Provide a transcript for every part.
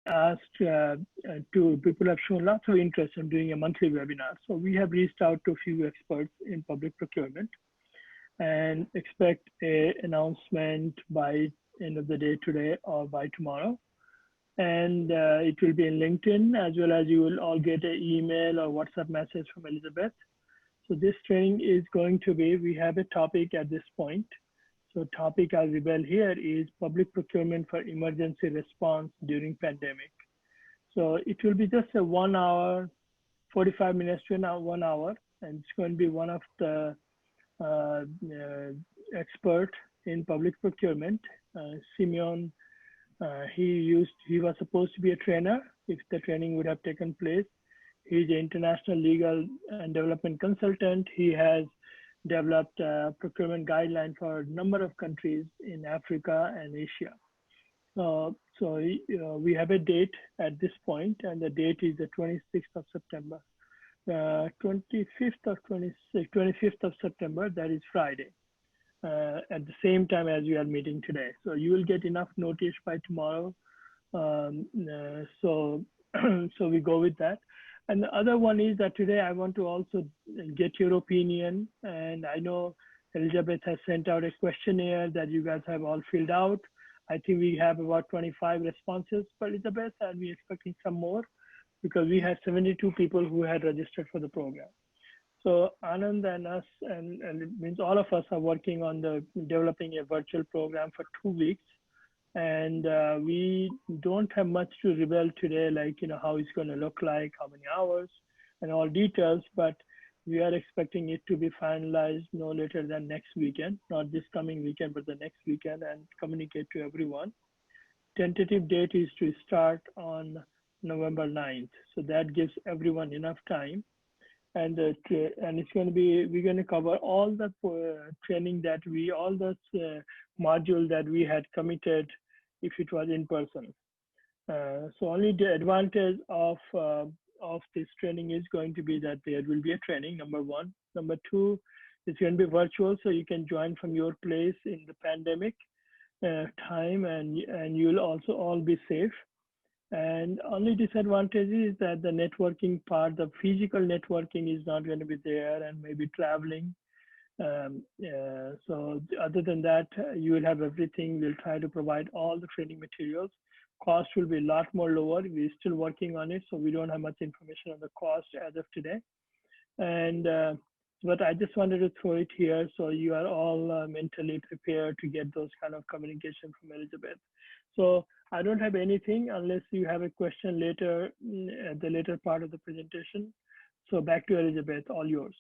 asked people have shown lots of interest in doing a monthly webinar. So we have reached out to a few experts in public procurement and expect a announcement by end of the day today or by tomorrow. And it will be in LinkedIn, as well as you will all get an email or WhatsApp message from Elizabeth. So this training is going to be, we have a topic at this point. So topic I rebel here is public procurement for emergency response during pandemic. So it will be just a 1 hour, 45 minutes to 1 hour, and it's going to be one of the expert in public procurement, Simeon. He was supposed to be a trainer if the training would have taken place. He's an international legal and development consultant. He has developed a procurement guideline for a number of countries in Africa and Asia. So we have a date at this point, and the date is the 26th of September. 25th or 26th, 25th of September, that is Friday, at the same time as we are meeting today. So you will get enough notice by tomorrow. So we go with that. And the other one is that today I want to also get your opinion. And I know Elizabeth has sent out a questionnaire that you guys have all filled out. I think we have about 25 responses for Elizabeth, and we're expecting some more because we had 72 people who had registered for the program. So Anand and us, and it means all of us are working on developing a virtual program for 2 weeks. And we don't have much to reveal today, like, how it's going to look like, how many hours, and all details, but we are expecting it to be finalized no later than next weekend, not this coming weekend, but the next weekend, and communicate to everyone. Tentative date is to start on November 9th. So that gives everyone enough time. And it's going to be, we're going to cover all the training that all the module that we had committed if it was in person. So only the advantage of this training is going to be that there will be a training, number one. Number two, it's going to be virtual, so you can join from your place in the pandemic time, and you'll also all be safe. And only disadvantage is that the networking part, the physical networking is not going to be there, and maybe traveling. So other than that, you will have everything. We'll try to provide all the training materials. Cost will be a lot more lower. We're still working on it, so we don't have much information on the cost as of today. And but I just wanted to throw it here so you are all mentally prepared to get those kind of communication from Elizabeth. So I don't have anything unless you have a question later at the later part of the presentation. So back to Elizabeth, all yours.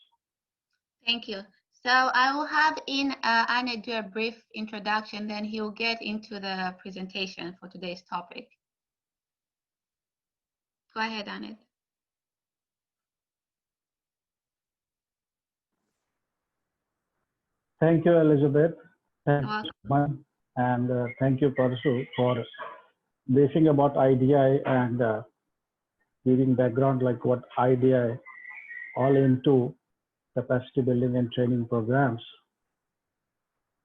Thank you. So I will have Anand do a brief introduction, then he'll get into the presentation for today's topic. Go ahead, Anand. Thank you, Elizabeth. Thank you, and thank you, Parashu, for briefing about IDI and giving background like what IDI all into capacity building and training programs,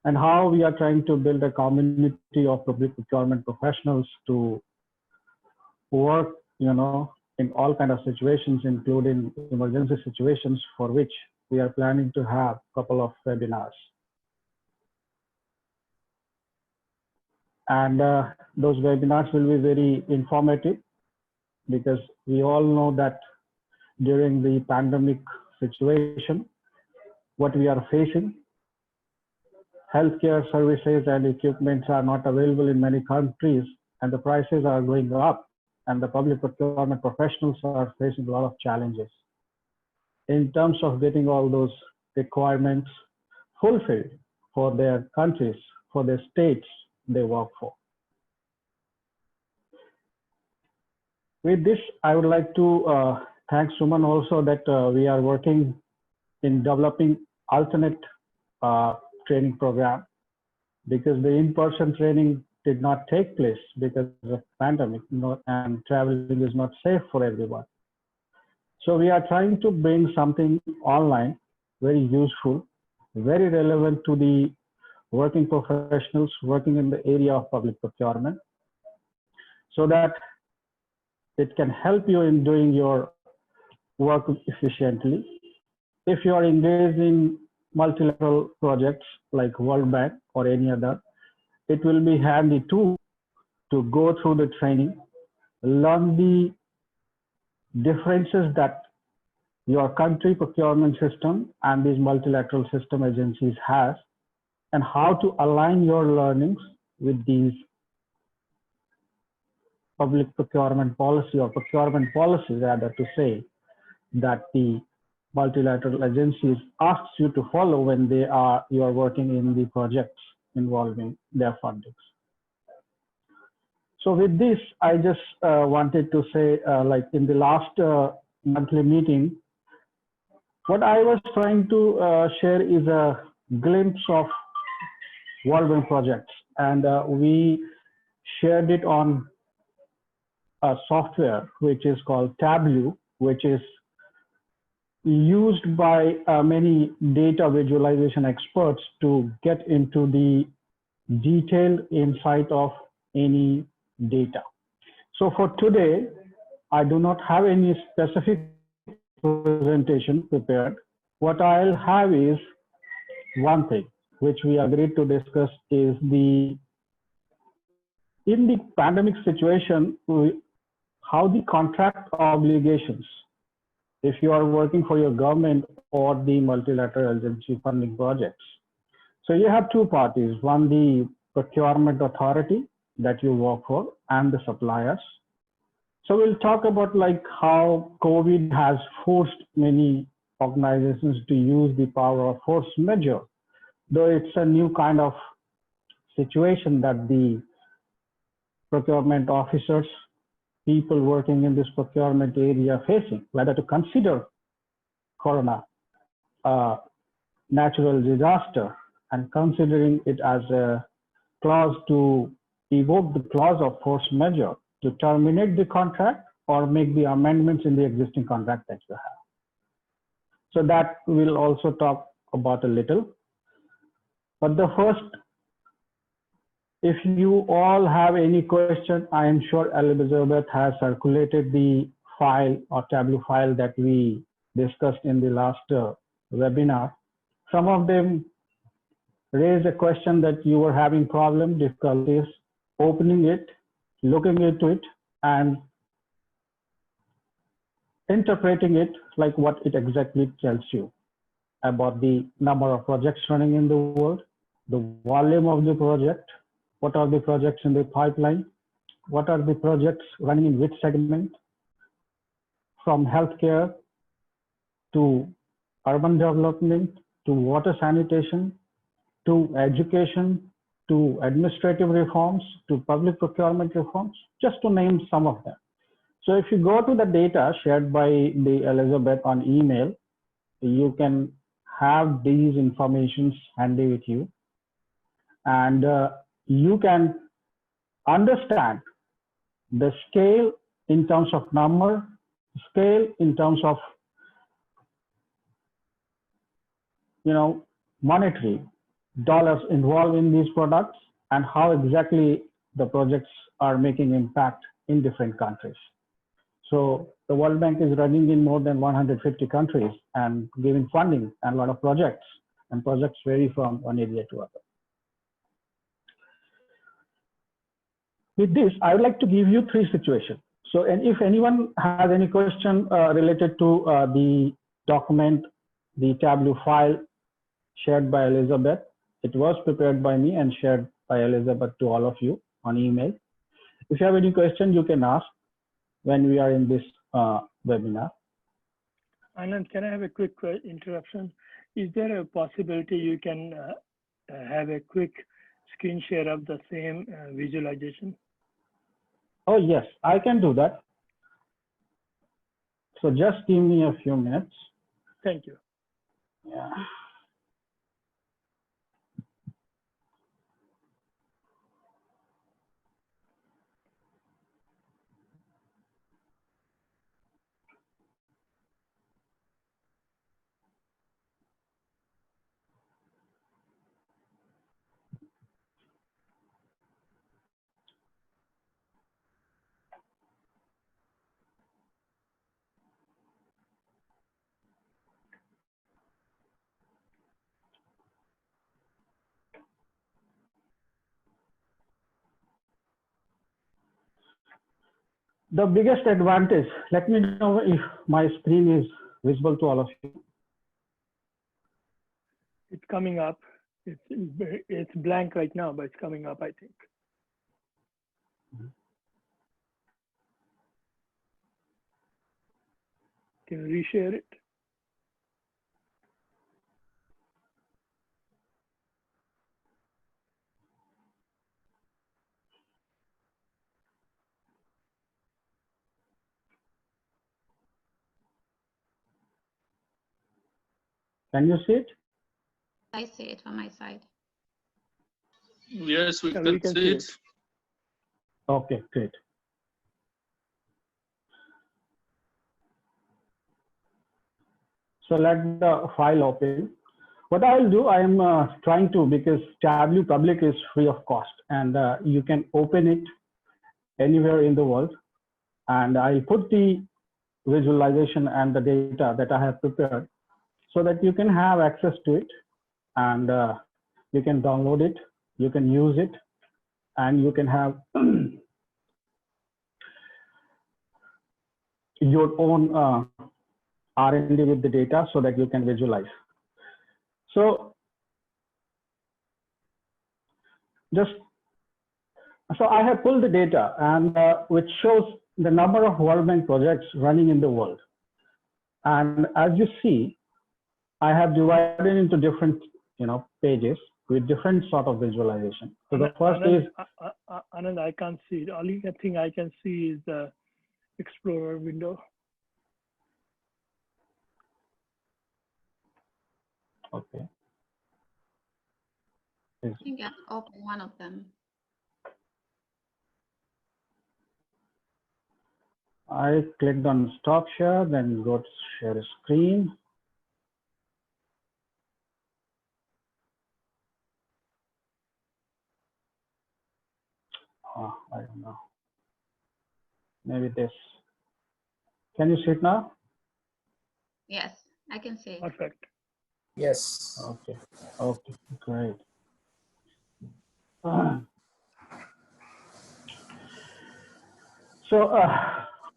and how we are trying to build a community of public procurement professionals to work, in all kind of situations, including emergency situations, for which we are planning to have a couple of webinars. And those webinars will be very informative, because we all know that during the pandemic situation, what we are facing, healthcare services and equipments are not available in many countries, and the prices are going up, and the public procurement professionals are facing a lot of challenges in terms of getting all those requirements fulfilled for their countries, for their states they work for. With this, I would like to thank Suman also that we are working in developing alternate training program, because the in-person training did not take place because of pandemic, and traveling is not safe for everyone. So we are trying to bring something online, very useful, very relevant to the working professionals working in the area of public procurement, so that It can help you in doing your work efficiently. If you are engaged in multilateral projects like World Bank or any other, it will be handy too to go through the training, learn the differences that your country procurement system and these multilateral system agencies has, and how to align your learnings with these public procurement policy or procurement policy, rather to say, that the multilateral agencies asks you to follow when you are working in the projects involving their fundings. So with this, I just wanted to say, like in the last monthly meeting, what I was trying to share is a glimpse of World Bank projects, and we shared it on a software which is called Tableau, which is used by many data visualization experts to get into the detailed insight of any data. So for today, I do not have any specific presentation prepared. What I'll have is one thing which we agreed to discuss is in the pandemic situation, how the contract obligations, if you are working for your government or the multilateral agency funding projects. So you have two parties, one the procurement authority that you work for and the suppliers. So we'll talk about like how COVID has forced many organizations to use the power of force majeure, though it's a new kind of situation that the procurement officers, people working in this procurement area facing, whether to consider corona natural disaster and considering it as a clause to evoke the clause of force majeure to terminate the contract or make the amendments in the existing contract that you have. So that we'll also talk about a little. But the first, if you all have any question, I am sure Elizabeth has circulated the file or Tableau file that we discussed in the last webinar. Some of them raised a question that you were having difficulties opening it, looking into it, and interpreting it like what it exactly tells you about the number of projects running in the world, the volume of the project, what are the projects in the pipeline, what are the projects running in which segment, from healthcare to urban development to water sanitation to education to administrative reforms to public procurement reforms, just to name some of them. So if you go to the data shared by the Elizabeth on email, you can have these informations handy with you, and you can understand the scale in terms of number, scale in terms of monetary dollars involved in these products, and how exactly the projects are making impact in different countries. So the World Bank is running in more than 150 countries and giving funding and a lot of projects, and projects vary from one area to other. With this, I would like to give you three situations. So, and if anyone has any question related to the document, the Tableau file shared by Elizabeth, it was prepared by me and shared by Elizabeth to all of you on email. If you have any question, you can ask when we are in this webinar. Anand, can I have a quick interruption? Is there a possibility you can have a quick screen share of the same visualization? Oh, yes, I can do that. So just give me a few minutes. Thank you. Yeah. the biggest advantage, let me know if my screen is visible to all of you. It's coming up. It's blank right now, but it's coming up, I think. Can you reshare it? Can you see it? I see it on my side. Yes, we Yeah, can we can see see it. it. Okay, great. So let the file open. What I'll do, I am trying to, because Tableau Public is free of cost, and you can open it anywhere in the world. And I'll put the visualization and the data that I have prepared so that you can have access to it, and you can download it, you can use it, and you can have your own R&D with the data so that you can visualize. So I have pulled the data, and which shows the number of World Bank projects running in the world. And as you see, I have divided into different, pages with different sort of visualization. So the first is Anand, I can't see it. Only thing I can see is the Explorer window. okay. I think I've opened one of them. I clicked on stop share, then go to share a screen. Oh, I don't know. Maybe this. Can you see it now? Yes, I can see it. Perfect. Yes. Okay. Okay. Great. So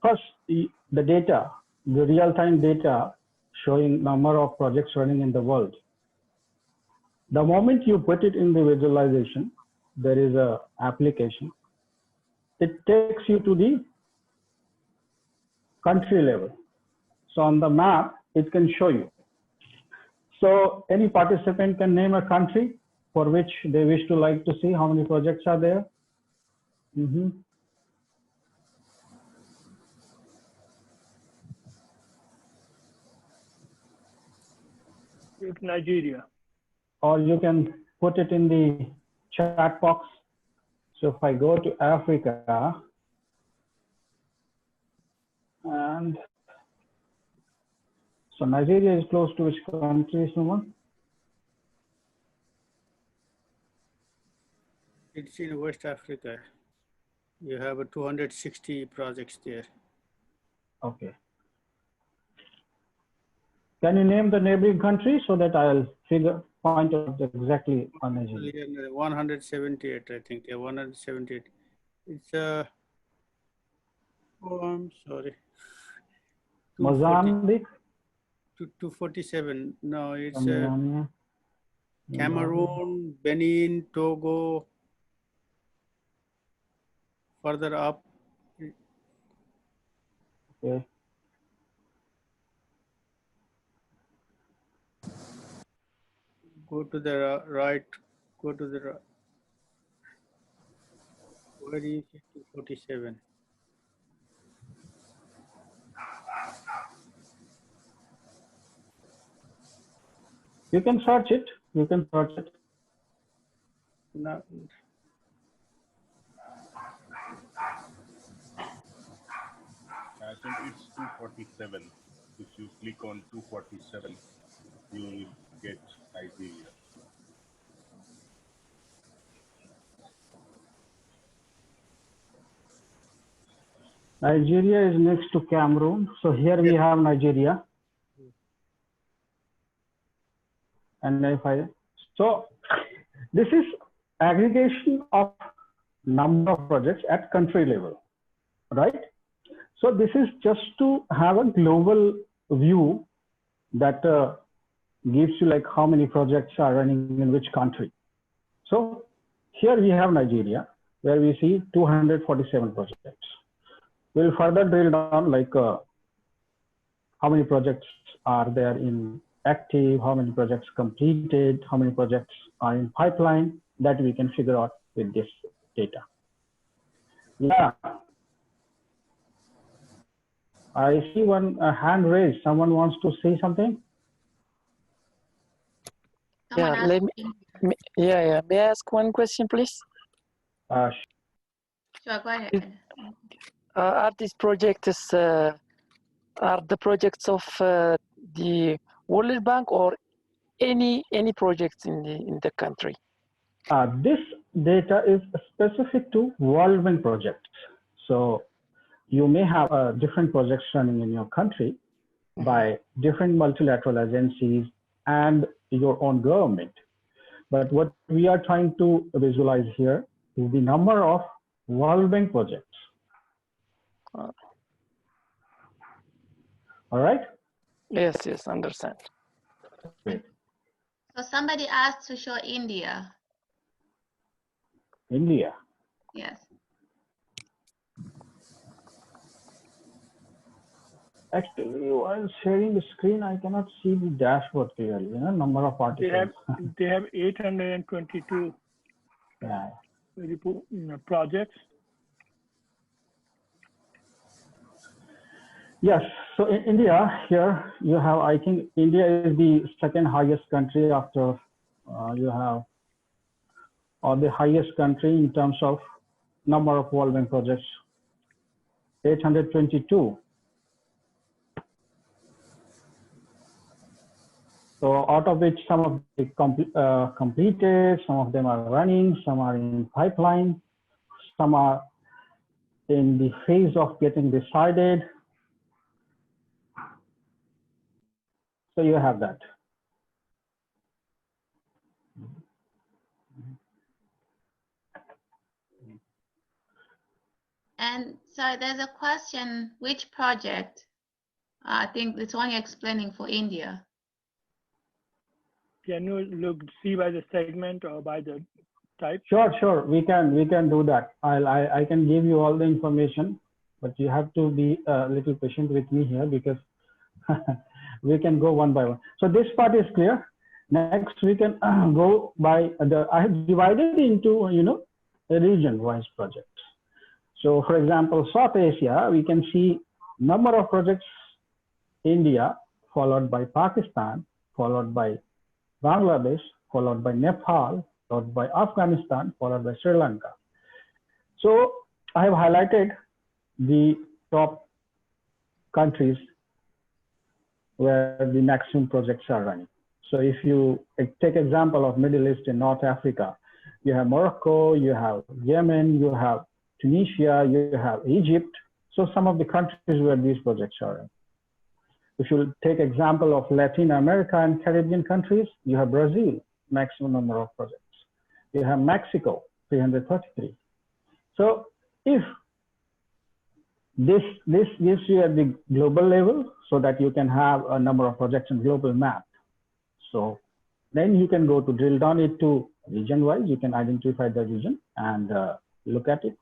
first, the data, the real-time data showing number of projects running in the world. The moment you put it in the visualization, there is a application. It takes you to the country level. So on the map, it can show you. So any participant can name a country for which they wish to like to see how many projects are there. It's Nigeria. Or you can put it in the chat box. So if I go to Africa, and so Nigeria is close to which country, Suman? It's in West Africa. You have 260 projects there. Okay. Can you name the neighboring country so that I'll point out exactly on Nigeria? 178, I think. Yeah, 178. It's oh, I'm sorry. Mozambique? 247. No, it's Tanzania, Cameroon, Benin, Togo. Further up. Okay. Go to the right. Go to the right. Where is it? 247. You can search it. You can search it. No. I think it's 247. If you click on 247, you will get Nigeria. Nigeria is next to Cameroon. So here we have Nigeria. And so this is aggregation of number of projects at country level, right? So this is just to have a global view that gives you like how many projects are running in which country. So here we have Nigeria, where we see 247 projects. We'll further drill down like how many projects are there in active, how many projects completed, how many projects are in pipeline, that we can figure out with this data. Yeah. I see one hand raised. Someone wants to say something? Someone Yeah, yeah. May I ask one question, please? Sure, go ahead. Are these projects are the projects of the World Bank or any projects in the country? This data is specific to World Bank projects. So you may have different projects running in your country by different multilateral agencies and your own government. But what we are trying to visualize here is the number of World Bank projects. All right? Yes, understand. Great. So somebody asked to show India. India. Yes. Actually, while sharing the screen, I cannot see the dashboard clearly, you know, number of participants. They have 822 Yeah. projects. Yes, so in India, here you have, I think India is the second highest country after you have, or the highest country in terms of number of World Bank projects, 822. So out of which some of them completed, some of them are running, some are in pipeline, some are in the phase of getting decided. So you have that. And so there's a question, which project? I think it's only explaining for India. Can you see by the segment or by the type? Sure. We can do that. I can give you all the information, but you have to be a little patient with me here because we can go one by one. So this part is clear. Next, we can go by I have divided into, you know, a region-wise projects. So for example, South Asia, we can see number of projects, India, followed by Pakistan, followed by Bangladesh, followed by Nepal, followed by Afghanistan, followed by Sri Lanka. So I have highlighted the top countries where the maximum projects are running. So if you take example of Middle East and North Africa, you have Morocco, you have Yemen, you have Tunisia, you have Egypt. So some of the countries where these projects are in. If you take example of Latin America and Caribbean countries, you have Brazil, maximum number of projects. You have Mexico, 333. So if this gives you at the global level so that you can have a number of projects on global map. So then you can go to drill down it to region wise, you can identify the region and look at it.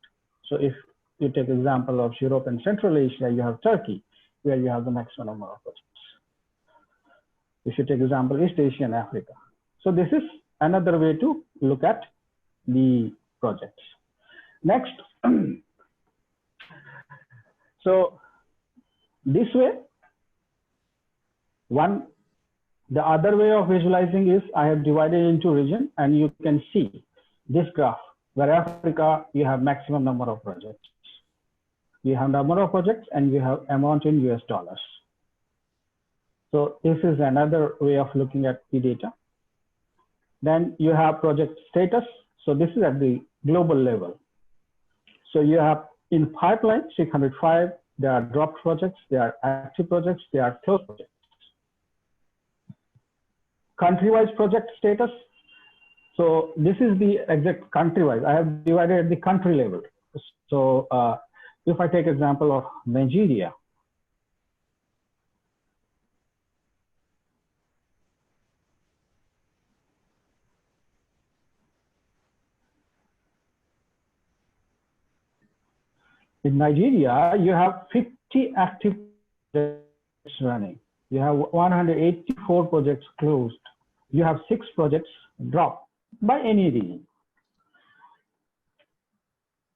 So if you take example of Europe and Central Asia, you have Turkey, where you have the maximum number of projects. If you take example, East Asia and Africa. So this is another way to look at the projects. Next, so this way, the other way of visualizing is I have divided into region, and you can see this graph where Africa, you have maximum number of projects. You have number of projects and you have amount in US dollars. So this is another way of looking at the data. Then you have project status. So this is at the global level. So you have in pipeline 605, there are dropped projects, there are active projects, there are closed projects. Country-wise project status. So this is the exact country-wise. I have divided at the country level. So if I take example of Nigeria, in Nigeria, you have 50 active projects running. You have 184 projects closed. You have 6 projects dropped by any reason.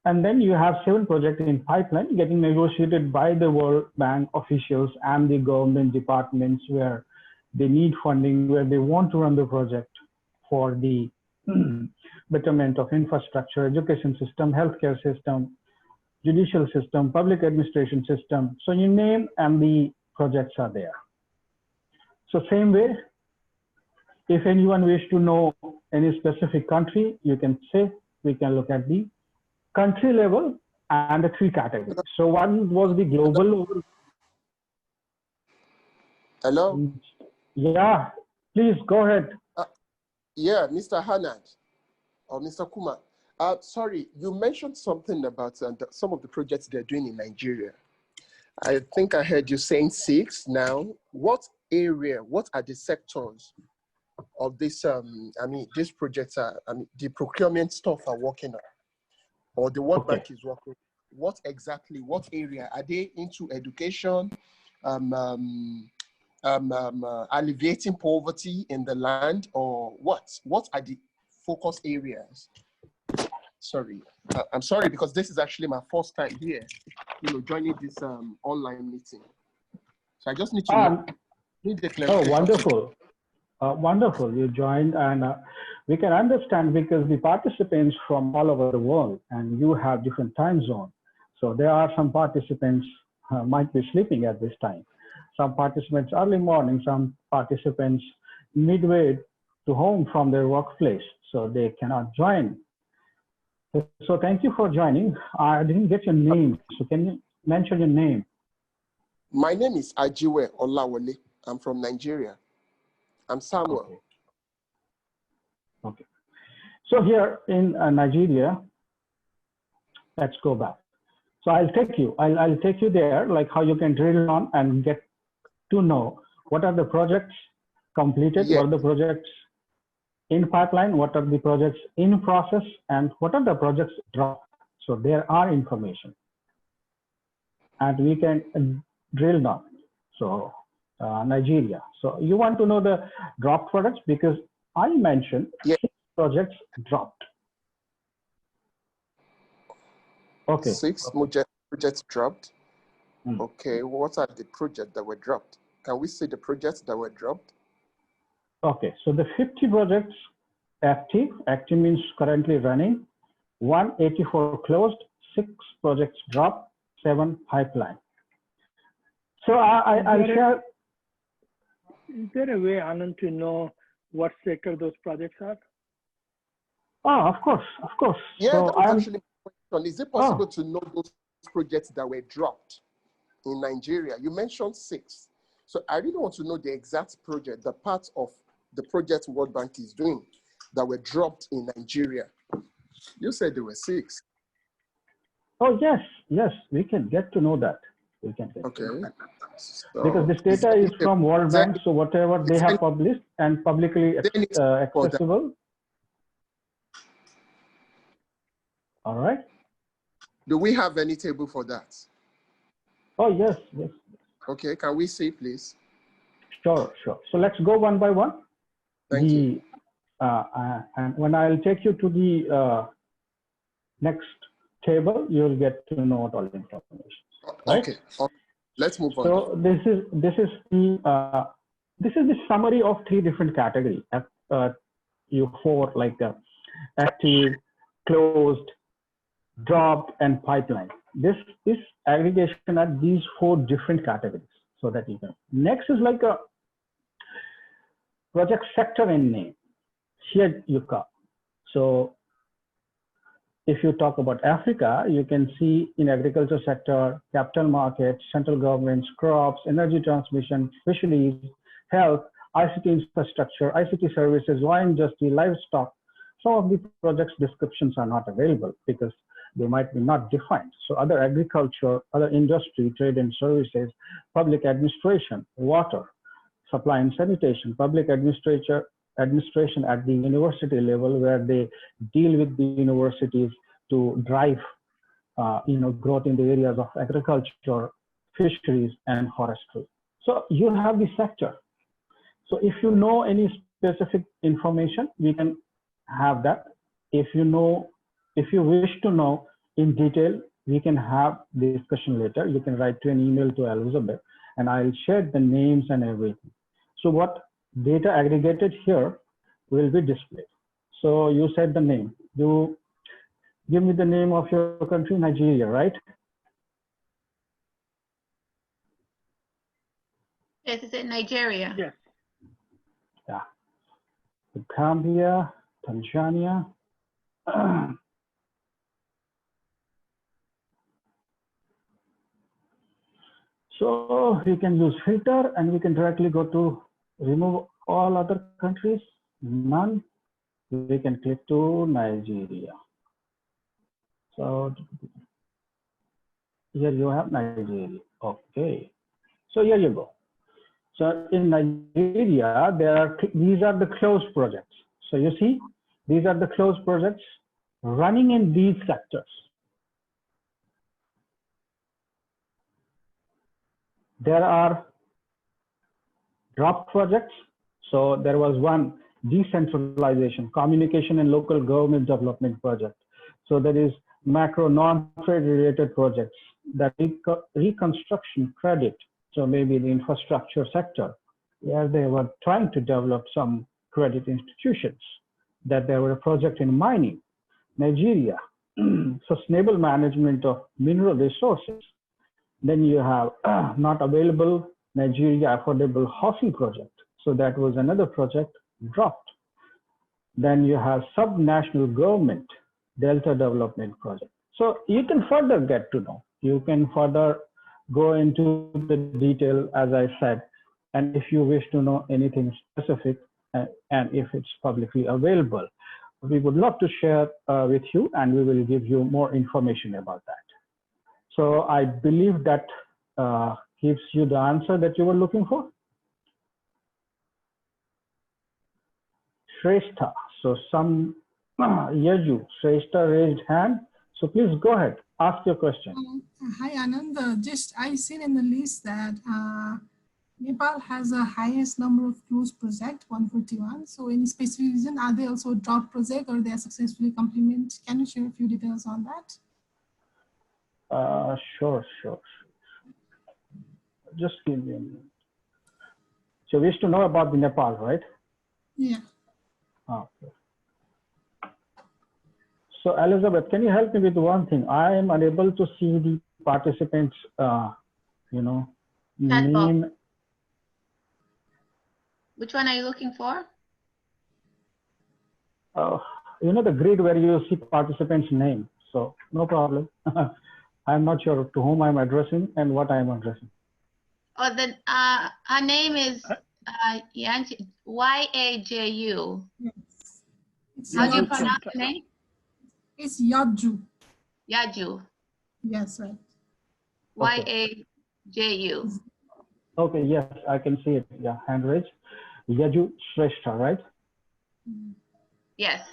And then you have 7 projects in pipeline getting negotiated by the World Bank officials and the government departments where they need funding, where they want to run the project for the betterment of infrastructure, education system, healthcare system, judicial system, public administration system. So you name and the projects are there. So same way, if anyone wish to know any specific country, you can say, we can look at the country level and the 3 categories. So one was the global. Hello? Yeah, please go ahead. Yeah, Mr. Ananad or Mr. Kumar. Sorry, you mentioned something about some of the projects they're doing in Nigeria. I think I heard you saying 6 now. What area, what are the sectors of this, these projects are, the procurement stuff are working on, or the World Bank is working? What exactly, what area? Are they into education, alleviating poverty in the land, or what? What are the focus areas? Sorry, I'm sorry because this is actually my first time here, joining this online meeting. So I just need to need the clarification. Oh, wonderful. Wonderful, you joined, and we can understand because the participants from all over the world, and you have different time zones. So there are some participants might be sleeping at this time. Some participants early morning, some participants midway to home from their workplace, so they cannot join. So thank you for joining. I didn't get your name, so can you mention your name? My name is Ajiwe Olawole. I'm from Nigeria. I'm Samuel. Okay. So here in Nigeria, let's go back. So I'll take you there, like how you can drill on and get to know what are the projects completed, what are the projects in pipeline, what are the projects in process, and what are the projects dropped. So there are information, and we can drill down. So Nigeria. So you want to know the dropped projects because I mentioned 6 projects dropped. Okay. 6 projects dropped. Okay, what are the projects that were dropped? Can we see the projects that were dropped? Okay, so the 50 projects active means currently running, 184 closed, 6 projects dropped, 7 pipeline. So I'll share. Is there a way, Anand, to know what sector those projects are? Oh, of course. Yeah, so that was actually my question. Is it possible to know those projects that were dropped in Nigeria? You mentioned 6. So I really want to know the exact project, the part of the project World Bank is doing that were dropped in Nigeria. You said there were 6. Oh, yes, we can get to know that. We can get to know that. So because this data is from World Bank, so whatever they have published and publicly accessible. All right. Do we have any table for that? Oh, yes. Okay, can we see, please? Sure. So let's go one by one. Thank you. And when I'll take you to the next table, you'll get to know all the information. Right? Okay. Let's move on. So this is the summary of 3 different categories. You4 like active, closed, dropped, and pipeline. This is aggregation at these 4 different categories, so that you can. Next is like a project sector in name. Here you come. So if you talk about Africa, you can see in agriculture sector, capital markets, central governments, crops, energy transmission, fisheries, health, ICT infrastructure, ICT services, wine industry, livestock, Some of the projects descriptions are not available because they might be not defined. So other agriculture, other industry, trade and services, public administration, water, supply and sanitation, public administration at the university level, where they deal with the universities to drive growth in the areas of agriculture, fisheries, and forestry. So you have the sector. So if you know any specific information, we can have that. If you wish to know in detail, we can have the discussion later. You can write to an email to Elizabeth, and I'll share the names and everything. So what data aggregated here will be displayed. So you said the name. You give me the name of your country, Nigeria, right? Yes, is it Nigeria? Yes. Yeah. Gambia, Tanzania. So we can use filter and we can directly go to remove all other countries, none. We can click to Nigeria. So here you have Nigeria. Okay. So here you go. So in Nigeria, these are the closed projects. So you see, these are the closed projects running in these sectors. There are drop projects. So there was one decentralization, communication and local government development project. So there is macro non-trade related projects, that reconstruction credit. So maybe the infrastructure sector, where they were trying to develop some credit institutions, that there were a project in mining, Nigeria, sustainable management of mineral resources. Then you have not available Nigeria affordable housing project. So that was another project dropped. Then you have subnational government Delta development project. So you can further get to know. You can further go into the detail, as I said. And if you wish to know anything specific, and if it's publicly available, we would love to share with you, and we will give you more information about that. So I believe that gives you the answer that you were looking for. Shrestha. So some Yaju, Shrestha raised hand. So please go ahead, ask your question. Hi Anand, just I seen in the list that Nepal has the highest number of closed projects, 141. So any specific reason, are they also drop project or they are successfully complemented? Can you share a few details on that? Sure. Just give me a minute. So you wish to know about the Nepal, right? Yeah. Okay. So Elizabeth, can you help me with one thing? I am unable to see the participants, name. Which one are you looking for? The grid where you see participants' name. So no problem. I'm not sure to whom I'm addressing and what I'm addressing. Oh, then her name is Y-A-J-U. Yes. How do you pronounce the name? It's Yaju. Yaju. Yes, right. Y-A-J-U. Okay, yes, I can see it. Yeah, hand raised. Yaju Shrestha, right? Yes.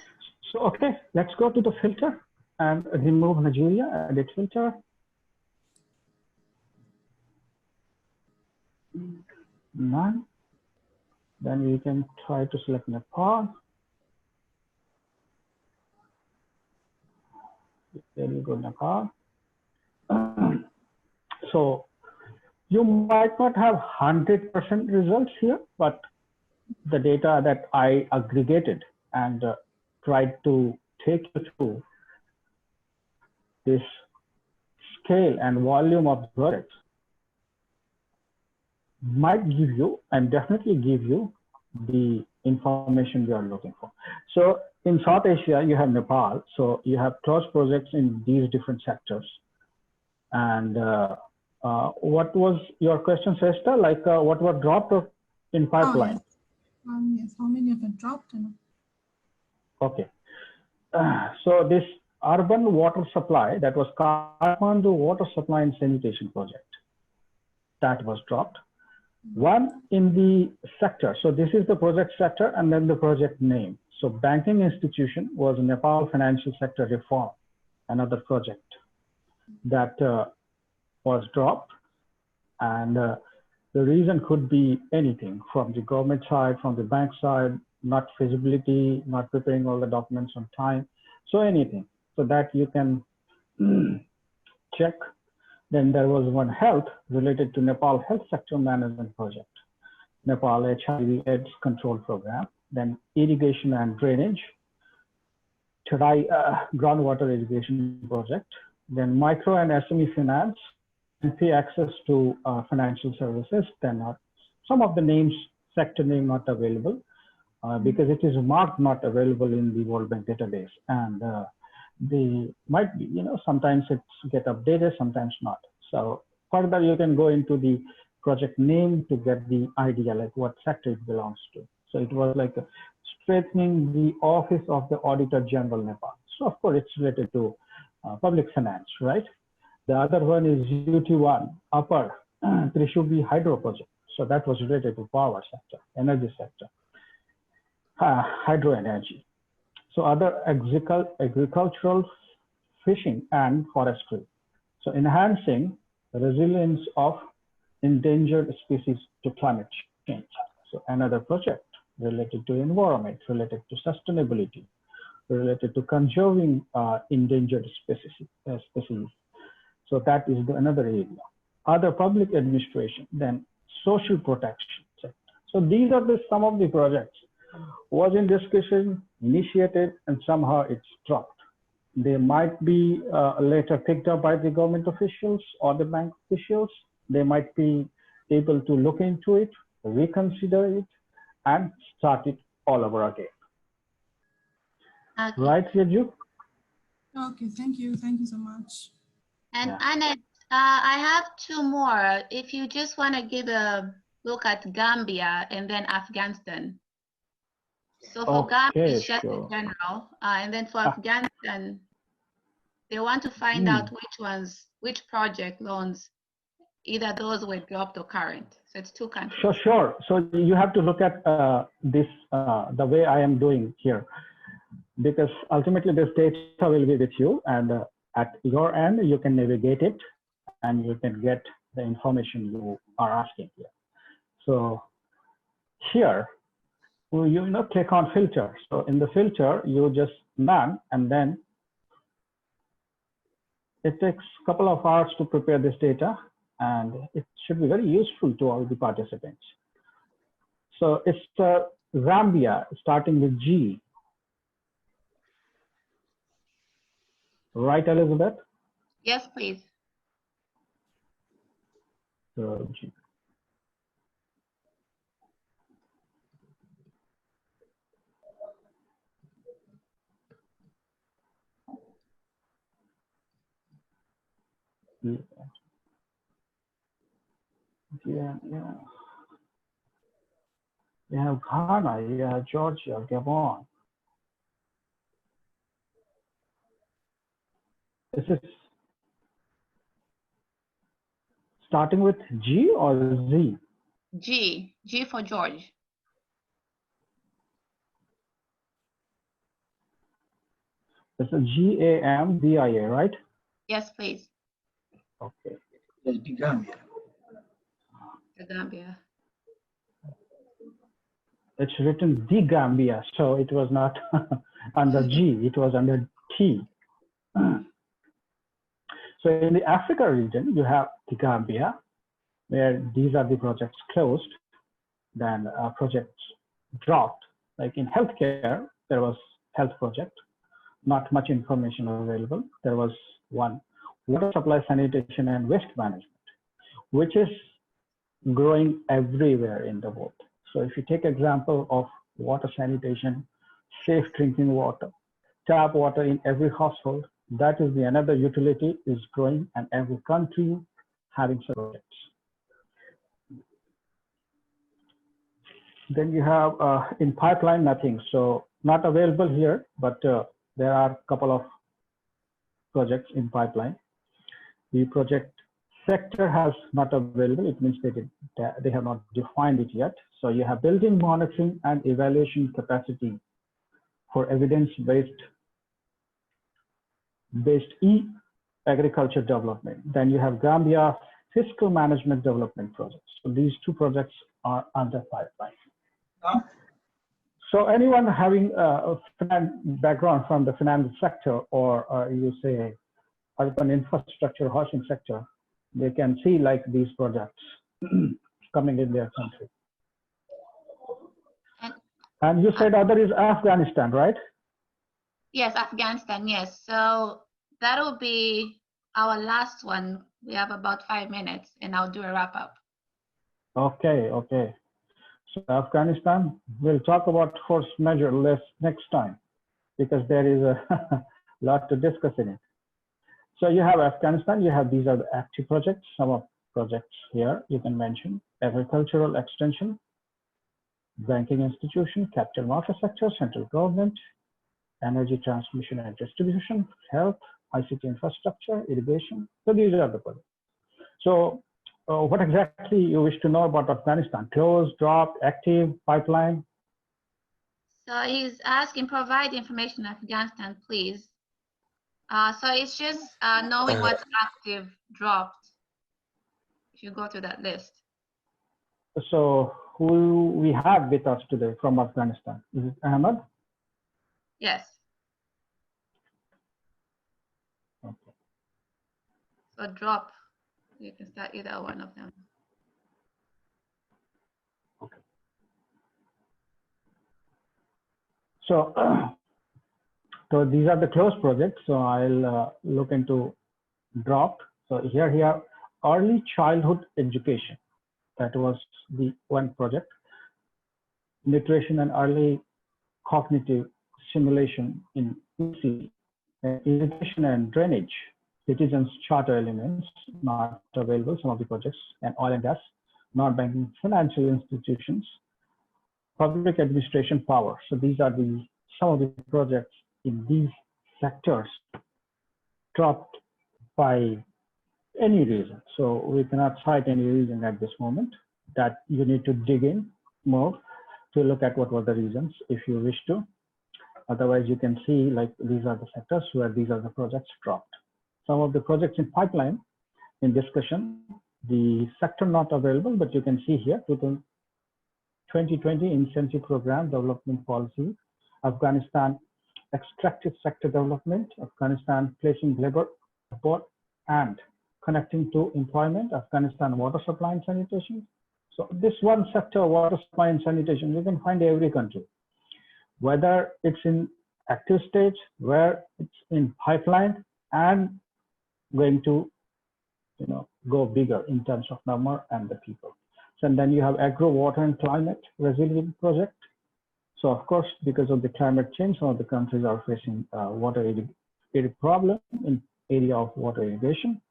So, okay, let's go to the filter and remove Nigeria, edit filter. None. Then we can try to select Nepal. There you go, Nepal. So you might not have 100% results here, but the data that I aggregated and tried to take you through this scale and volume of projects might give you, and definitely give you, the information you are looking for. So in South Asia, you have Nepal. So you have close projects in these different sectors. And what was your question, Shrestha? Like what were dropped in pipeline? Oh, yes. Yes, how many of them dropped? Okay. So this urban water supply, that was Kathmandu Water Supply and Sanitation Project, that was dropped. One in the sector, so this is the project sector and then the project name. So banking institution was Nepal Financial Sector Reform, another project that was dropped. And the reason could be anything from the government side, from the bank side, not feasibility, not preparing all the documents on time. So anything, so that you can check. Then there was one health related to Nepal Health Sector Management Project, Nepal HIV/AIDS Control Program, then irrigation and drainage, Chadai groundwater irrigation project, then micro and SME finance, and pay access to financial services. Then some of the names, sector name not available because it is marked not available in the World Bank database. And they might be, sometimes it's get updated, sometimes not. So further, you can go into the project name to get the idea, like what sector it belongs to. So it was like strengthening the office of the Auditor General Nepal. So of course, it's related to public finance, right? The other one is UT1, Upper Trishubi Hydro Project. So that was related to power sector, energy sector, hydro energy. So other agricultural, fishing and forestry. So enhancing resilience of endangered species to climate change. So another project related to environment, related to sustainability, related to conserving endangered species. So that is another area. Other public administration, then social protection sector. So these are some of the projects was in discussion, initiated, and somehow it's dropped. They might be later picked up by the government officials or the bank officials. They might be able to look into it, reconsider it, and start it all over again. Okay. Right, Yaju? Okay, thank you. Thank you so much. And Anand, I have two more. If you just want to give a look at Gambia and then Afghanistan. So for Gambia, it's just in general. And then for Afghanistan, they want to find out which project loans, either those were dropped or current. So it's two countries. Sure. So you have to look at this the way I am doing here, because ultimately this data will be with you, and at your end, you can navigate it and you can get the information you are asking here. So here, you click on filter. So in the filter, you just none, and then it takes a couple of hours to prepare this data, and it should be very useful to all the participants. So it's Zambia, starting with G. Right, Elizabeth? Yes, please. So G. Yeah. You have Ghana, you have Georgia, Gabon. Is it starting with G or Z? G for George. It's a GAMBIA, right? Yes, please. Okay. The Gambia. The Gambia. It's written the Gambia, so it was not under G, it was under T. So in the Africa region, you have the Gambia, where these are the projects closed, then projects dropped. Like in healthcare, there was health project, not much information available. There was one, water supply, sanitation, and waste management, which is growing everywhere in the world. So if you take example of water sanitation, safe drinking water, tap water in every household, that is another utility is growing, and every country having such projects. Then you have in pipeline nothing, so not available here, but there are a couple of projects in pipeline. The project sector has not available. It means they have not defined it yet. So you have building, monitoring, and evaluation capacity for evidence-based e-agriculture development. Then you have Gambia fiscal management development projects. So these two projects are under pipeline. So anyone having a background from the finance sector, or you say urban infrastructure, housing sector, they can see like these projects coming in their country. And you said other is Afghanistan, right? Yes, Afghanistan, yes. So that will be our last one. We have about 5 minutes and I'll do a wrap up. Okay, okay. So Afghanistan, we'll talk about force measure list next time because there is a lot to discuss in it. So you have Afghanistan, you have these are the active projects, some of projects here you can mention, agricultural extension, banking institution, capital market sector, central government, energy transmission and distribution, health, ICT infrastructure, irrigation. So these are the projects. So what exactly you wish to know about Afghanistan? Closed, dropped, active, pipeline? So he's asking, provide information on Afghanistan, please. So it's just knowing what's active, dropped. If you go to that list. So who we have with us today from Afghanistan? Is it Ahmed? Yes. Okay. So drop. You can start either one of them. Okay. So, so these are the closed projects. So I'll look into dropped. So here, early childhood education. That was the one project. Nutrition and early cognitive stimulation in EC, irrigation and drainage. Citizens charter elements not available, some of the projects, and oil and gas, non-banking financial institutions, public administration power. So these are some of the projects in these sectors dropped by any reason. So we cannot cite any reason at this moment. That you need to dig in more to look at what were the reasons if you wish to. Otherwise, you can see like these are the sectors where these are the projects dropped. Some of the projects in pipeline in discussion, the sector not available, but you can see here 2020 incentive program development policy, Afghanistan extractive sector development, Afghanistan placing labor support and connecting to employment, Afghanistan water supply and sanitation. So this one sector, water supply and sanitation, you can find every country, whether it's in active stage, where it's in pipeline and going to, go bigger in terms of number and the people. So and then you have agro, water and climate resilient project. So of course, because of the climate change, some of the countries are facing water problem in area of water irrigation.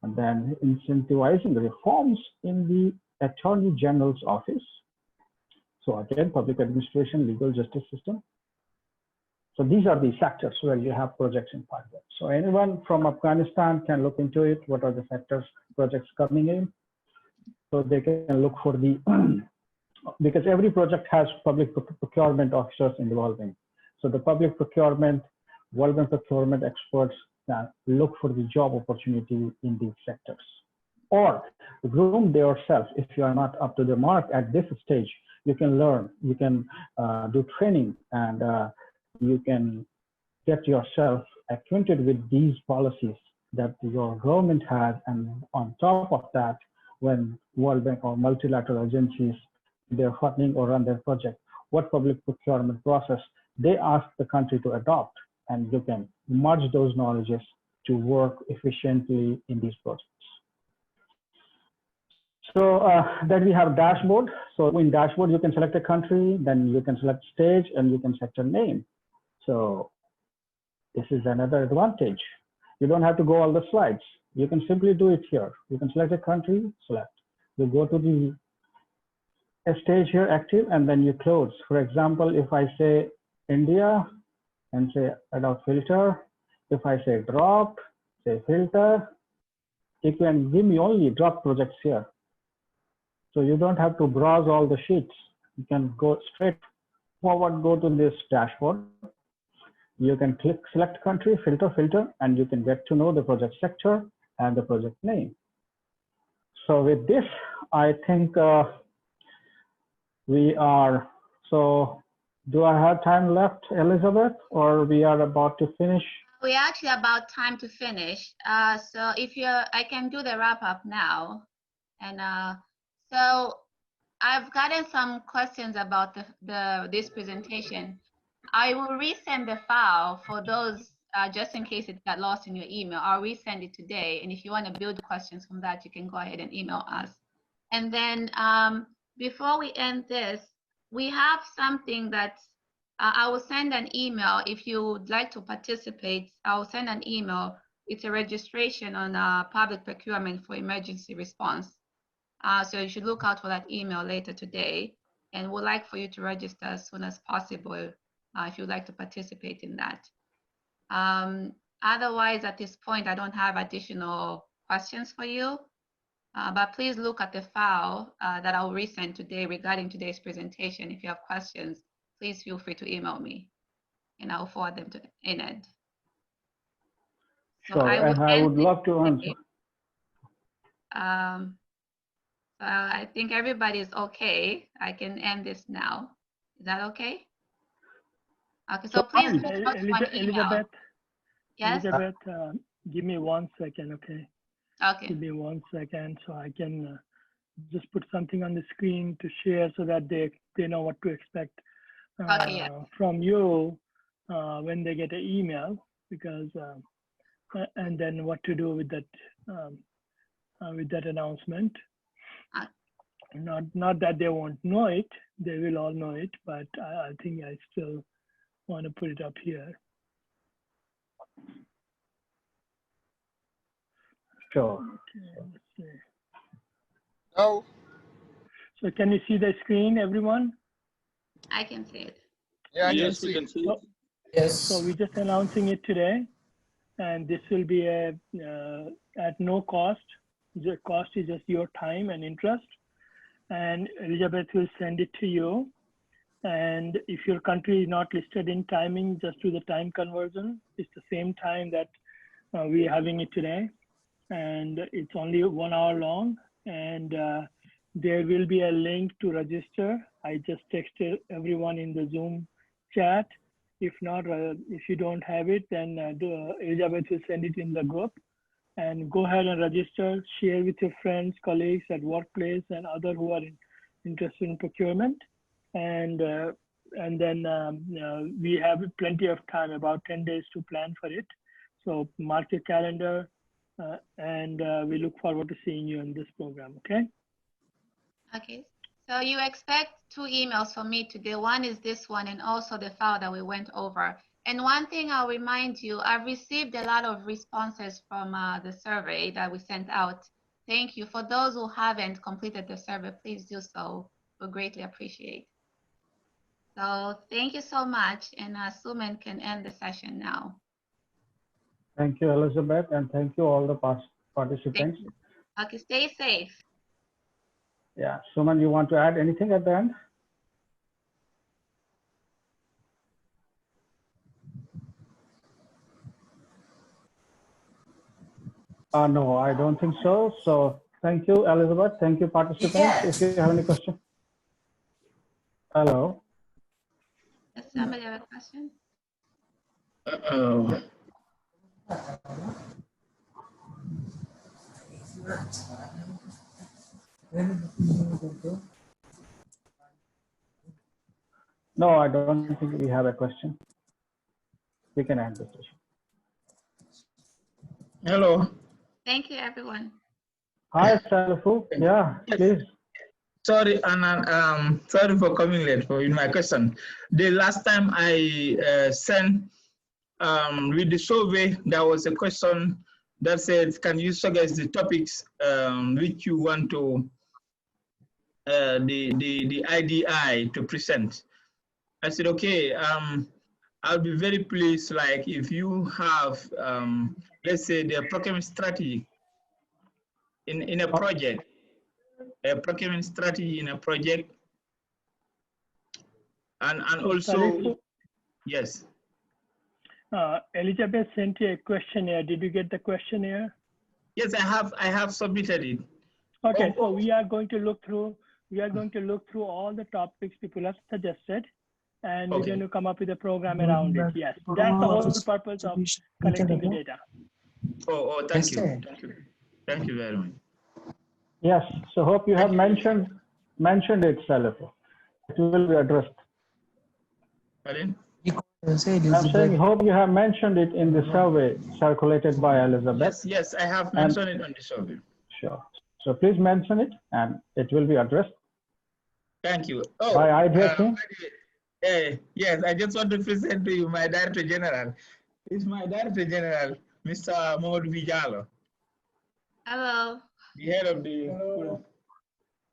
And then incentivizing reforms in the Attorney General's office. So again, public administration, legal justice system. So these are the sectors where you have projects in pipeline. So anyone from Afghanistan can look into it. What are the sectors, projects coming in? So they can look for the, because every project has public procurement officers involving. So the public procurement, relevant procurement experts can look for the job opportunity in these sectors. Or groom yourself. If you are not up to the mark at this stage, you can learn, you can do training, and you can get yourself acquainted with these policies that your government has. And on top of that, when World Bank or multilateral agencies, they're funding or run their project, what public procurement process they ask the country to adopt, and you can merge those knowledges to work efficiently in these projects. So then we have dashboard. So in dashboard, you can select a country, then you can select stage, and you can select a name. So this is another advantage. You don't have to go all the slides. You can simply do it here. You can select a country, select. You go to the stage here, active, and then you close. For example, if I say India, and say add a filter. If I say drop, say filter, it can give me only drop projects here. So you don't have to browse all the sheets. You can go straight forward, go to this dashboard. You can click select country, filter, and you can get to know the project sector and the project name. So with this, I think we are, so do I have time left, Elizabeth, or we are about to finish? We're actually about time to finish. So if you're, I can do the wrap up now. And so I've gotten some questions about this presentation. I will resend the file for those, just in case it got lost in your email. I'll resend it today. And if you want to build questions from that, you can go ahead and email us. And then before we end this, we have something that I will send an email. If you would like to participate, I will send an email. It's a registration on public procurement for emergency response. So you should look out for that email later today. And we'd like for you to register as soon as possible if you'd like to participate in that. Otherwise, at this point, I don't have additional questions for you. But please look at the file that I'll resend today regarding today's presentation. If you have questions, please feel free to email me and I'll forward them to Ananad. So sure, I would love to answer. So I think everybody is okay. I can end this now. Is that okay? Okay, so please Elizabeth, yes? Elizabeth, give me 1 second, okay? Okay. Give me 1 second so I can just put something on the screen to share so that they know what to expect from you when they get an email, because and then what to do with that announcement. Not that they won't know it, they will all know it, but I think I still want to put it up here. Sure. Okay, let's see. Oh. So can you see the screen, everyone? I can see it. Yeah, yes, we can see it. Yes. So we're just announcing it today, and this will be at no cost. The cost is just your time and interest. And Elizabeth will send it to you. And if your country is not listed in timing, just do the time conversion. It's the same time that we're having it today. And it's only 1 hour long. And there will be a link to register. I just texted everyone in the Zoom chat. If not, if you don't have it, then Elizabeth will send it in the group. And go ahead and register, share with your friends, colleagues at workplace and other who are interested in procurement. And then we have plenty of time, about 10 days to plan for it. So mark your calendar and we look forward to seeing you in this program, okay? Okay, so you expect 2 emails from me today. One is this one and also the file that we went over. And one thing I'll remind you, I've received a lot of responses from the survey that we sent out. Thank you. For those who haven't completed the survey, please do so. We'll greatly appreciate. So thank you so much. And Suman can end the session now. Thank you, Elizabeth, and thank you all the participants. Okay, stay safe. Yeah, Suman, you want to add anything at the end? No, I don't think so. So thank you, Elizabeth. Thank you, participants. Yes. If you have any question. Hello. Does somebody have a question? No, I don't think we have a question. We can end the session. Hello. Thank you, everyone. Hi, Salafu. Yeah, please. Sorry, Anand. Sorry for coming late for my question. The last time I sent with the survey, there was a question that said, "Can you suggest the topics which you want to the IDI to present?" I said, "Okay. I'll be very pleased, like if you have, let's say, the procurement strategy in a project, a procurement strategy in a project, and also, yes. Elizabeth sent you a questionnaire. Did you get the questionnaire? Yes, I have submitted it. Okay, so we are going to look through. We are going to look through all the topics people have suggested, and we're going to come up with a program around it. Yes, that's the whole purpose of collecting the data. Oh, thank you. Thank you very much. Yes, so hope you have mentioned it, Salifo. It will be addressed. Pardon? I'm saying, hope you have mentioned it in the survey circulated by Elizabeth. Yes, I have mentioned it on the survey. Sure. So please mention it, and it will be addressed. Thank you. By idea team. Yes, I just want to present to you my Director General. It's my Director General, Mr. Maud Vijalo. Hello. The head of the. Hello.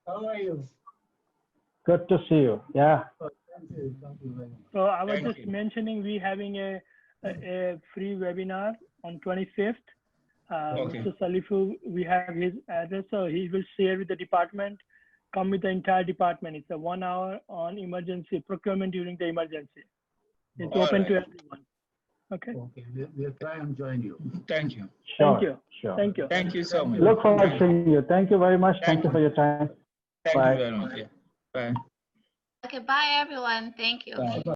How are you? Good to see you. Yeah. So I was just mentioning we having a free webinar on 25th. Mr. Salifu, we have his address, so he will share with the department, come with the entire department. It's a 1 hour on emergency procurement during the emergency. It's open to everyone. Okay. Okay, we'll try and join you. Thank you. Sure. Thank you. Sure. Thank you. Thank you so much. Look forward to seeing you. Thank you very much. Thank you for your time. Thank Bye. you very much. Yeah. Bye. Okay, bye everyone. Thank you. Bye.